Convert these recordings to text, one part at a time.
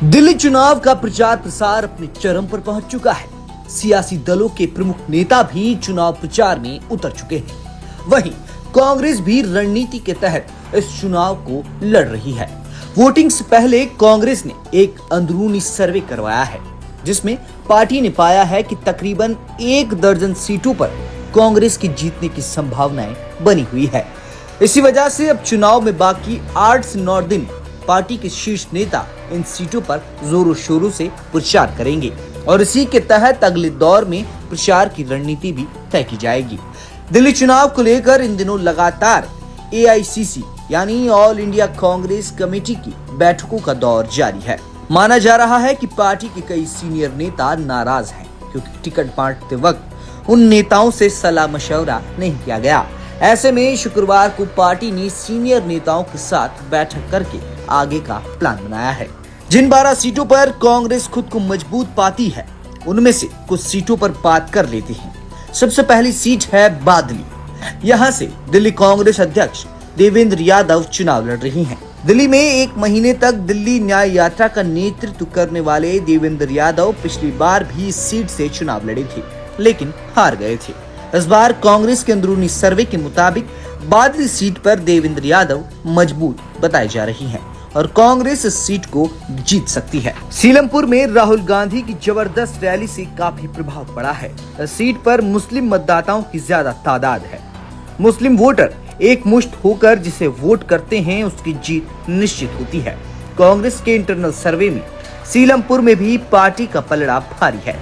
दिल्ली चुनाव का प्रचार प्रसार अपने चरम पर पहुंच चुका है। सियासी दलों के प्रमुख नेता भी चुनाव प्रचार में उतर चुके हैं। वहीं कांग्रेस भी रणनीति के तहत इस चुनाव को लड़ रही है। वोटिंग से पहले कांग्रेस ने एक अंदरूनी सर्वे करवाया है, जिसमें पार्टी ने पाया है कि तकरीबन 1 दर्जन सीटों पर कांग्रेस की जीतने की संभावनाएं बनी हुई है। इसी वजह से अब चुनाव में बाकी 8 से 9 दिन पार्टी के शीर्ष नेता इन सीटों पर जोरों शोरों से प्रचार करेंगे और इसी के तहत अगले दौर में प्रचार की रणनीति भी तय की जाएगी। दिल्ली चुनाव को लेकर इन दिनों लगातार AICC यानी ऑल इंडिया कांग्रेस कमेटी की बैठकों का दौर जारी है। माना जा रहा है कि पार्टी के कई सीनियर नेता नाराज हैं, क्योंकि टिकट बांटते वक्त उन नेताओं से सलाह मशवरा नहीं किया गया। ऐसे में शुक्रवार को पार्टी ने सीनियर नेताओं के साथ बैठक करके आगे का प्लान बनाया है। जिन 12 सीटों पर कांग्रेस खुद को मजबूत पाती है, उनमें से कुछ सीटों पर बात कर लेते हैं। सबसे पहली सीट है बादली। यहाँ से दिल्ली कांग्रेस अध्यक्ष देवेंद्र यादव चुनाव लड़ रही हैं। दिल्ली में 1 महीने तक दिल्ली न्याय यात्रा का नेतृत्व करने वाले देवेंद्र यादव पिछली बार भी इस सीट से चुनाव लड़े थे, लेकिन हार गए थे। इस बार कांग्रेस के अंदरूनी सर्वे के मुताबिक बादली सीट पर देवेंद्र यादव मजबूत बताई जा रही हैं और कांग्रेस इस सीट को जीत सकती है। सीलमपुर में राहुल गांधी की जबरदस्त रैली से काफी प्रभाव पड़ा है। इस सीट पर मुस्लिम मतदाताओं की ज्यादा तादाद है। मुस्लिम वोटर एक मुश्त होकर जिसे वोट करते हैं, उसकी जीत निश्चित होती है। कांग्रेस के इंटरनल सर्वे में सीलमपुर में भी पार्टी का पलड़ा भारी है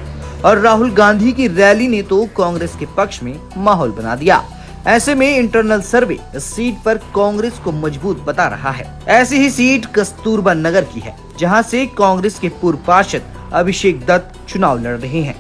और राहुल गांधी की रैली ने तो कांग्रेस के पक्ष में माहौल बना दिया। ऐसे में इंटरनल सर्वे इस सीट पर कांग्रेस को मजबूत बता रहा है। ऐसी ही सीट कस्तूरबा नगर की है, जहां से कांग्रेस के पूर्व पार्षद अभिषेक दत्त चुनाव लड़ रहे हैं।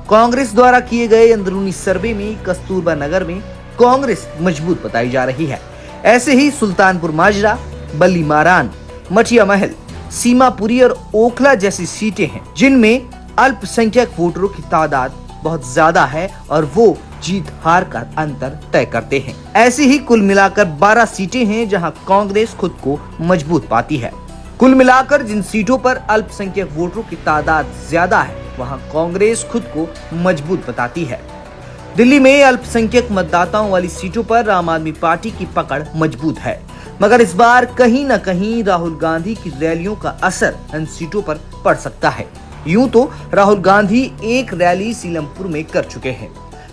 कांग्रेस द्वारा किए गए अंदरूनी सर्वे में कस्तूरबा नगर में कांग्रेस मजबूत बताई जा रही है। ऐसे ही सुल्तानपुर माजरा, बल्ली मारान, मठिया महल, सीमापुरी और ओखला जैसी सीटें हैं, जिनमें अल्पसंख्यक वोटरों की तादाद बहुत ज्यादा है और वो जीत हार का अंतर तय करते हैं। ऐसी ही कुल मिलाकर 12 सीटें हैं जहां कांग्रेस खुद को मजबूत पाती है। कुल मिलाकर जिन सीटों पर अल्पसंख्यक वोटरों की तादाद ज्यादा है, वहां कांग्रेस खुद को मजबूत बताती है। दिल्ली में अल्पसंख्यक मतदाताओं वाली सीटों पर आम आदमी पार्टी की पकड़ मजबूत है, मगर इस बार कहीं न कहीं राहुल गांधी की रैलियों का असर इन सीटों पर पड़ सकता है। यूं तो राहुल गांधी एक रैली सीलमपुर में कर चुके हैं।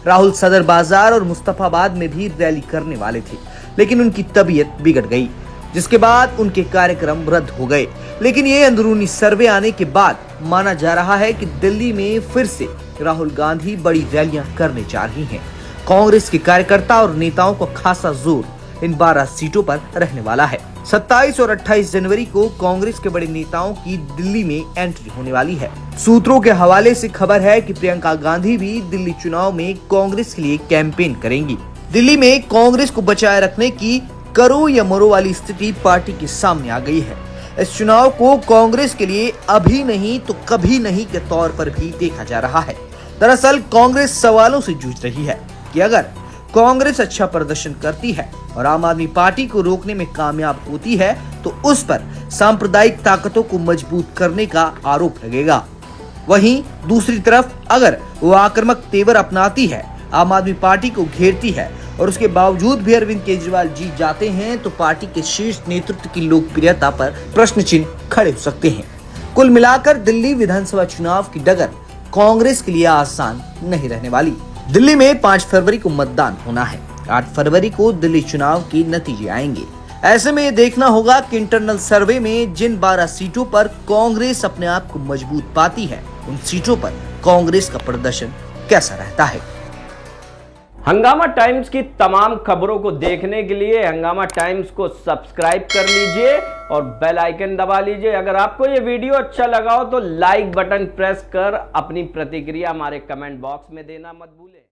राहुल सदर बाजार और मुस्तफाबाद में भी रैली करने वाले थे, लेकिन उनकी तबीयत बिगड़ गई, जिसके बाद उनके कार्यक्रम रद्द हो गए। लेकिन ये अंदरूनी सर्वे आने के बाद माना जा रहा है कि दिल्ली में फिर से राहुल गांधी बड़ी रैलियां करने जा रही हैं। कांग्रेस के कार्यकर्ता और नेताओं को खासा जोर इन 12 सीटों पर रहने वाला है। 27 और 28 जनवरी को कांग्रेस के बड़े नेताओं की दिल्ली में एंट्री होने वाली है। सूत्रों के हवाले से खबर है कि प्रियंका गांधी भी दिल्ली चुनाव में कांग्रेस के लिए कैंपेन करेंगी। दिल्ली में कांग्रेस को बचाए रखने की करो या मरो वाली स्थिति पार्टी के सामने आ गई है। इस चुनाव को कांग्रेस के लिए अभी नहीं तो कभी नहीं के तौर पर भी देखा जा रहा है। दरअसल कांग्रेस सवालों से जूझ रही है कि अगर कांग्रेस अच्छा प्रदर्शन करती है और आम आदमी पार्टी को रोकने में कामयाब होती है, तो उस पर सांप्रदायिक ताकतों को मजबूत करने का आरोप लगेगा। वहीं दूसरी तरफ अगर वो आक्रामक तेवर अपनाती है, आम आदमी पार्टी को घेरती है और उसके बावजूद भी अरविंद केजरीवाल जीत जाते हैं, तो पार्टी के शीर्ष नेतृत्व की लोकप्रियता पर प्रश्न चिन्ह खड़े हो सकते हैं। कुल मिलाकर दिल्ली विधानसभा चुनाव की डगर कांग्रेस के लिए आसान नहीं रहने वाली। दिल्ली में 5 फरवरी को मतदान होना है। 8 फरवरी को दिल्ली चुनाव के नतीजे आएंगे। ऐसे में ये देखना होगा कि इंटरनल सर्वे में जिन 12 सीटों पर कांग्रेस अपने आप को मजबूत पाती है, उन सीटों पर कांग्रेस का प्रदर्शन कैसा रहता है। हंगामा टाइम्स की तमाम खबरों को देखने के लिए हंगामा टाइम्स को सब्सक्राइब कर लीजिए और बेल आइकन दबा लीजिए। अगर आपको ये वीडियो अच्छा लगा हो तो लाइक बटन प्रेस कर अपनी प्रतिक्रिया हमारे कमेंट बॉक्स में देना मत भूलें।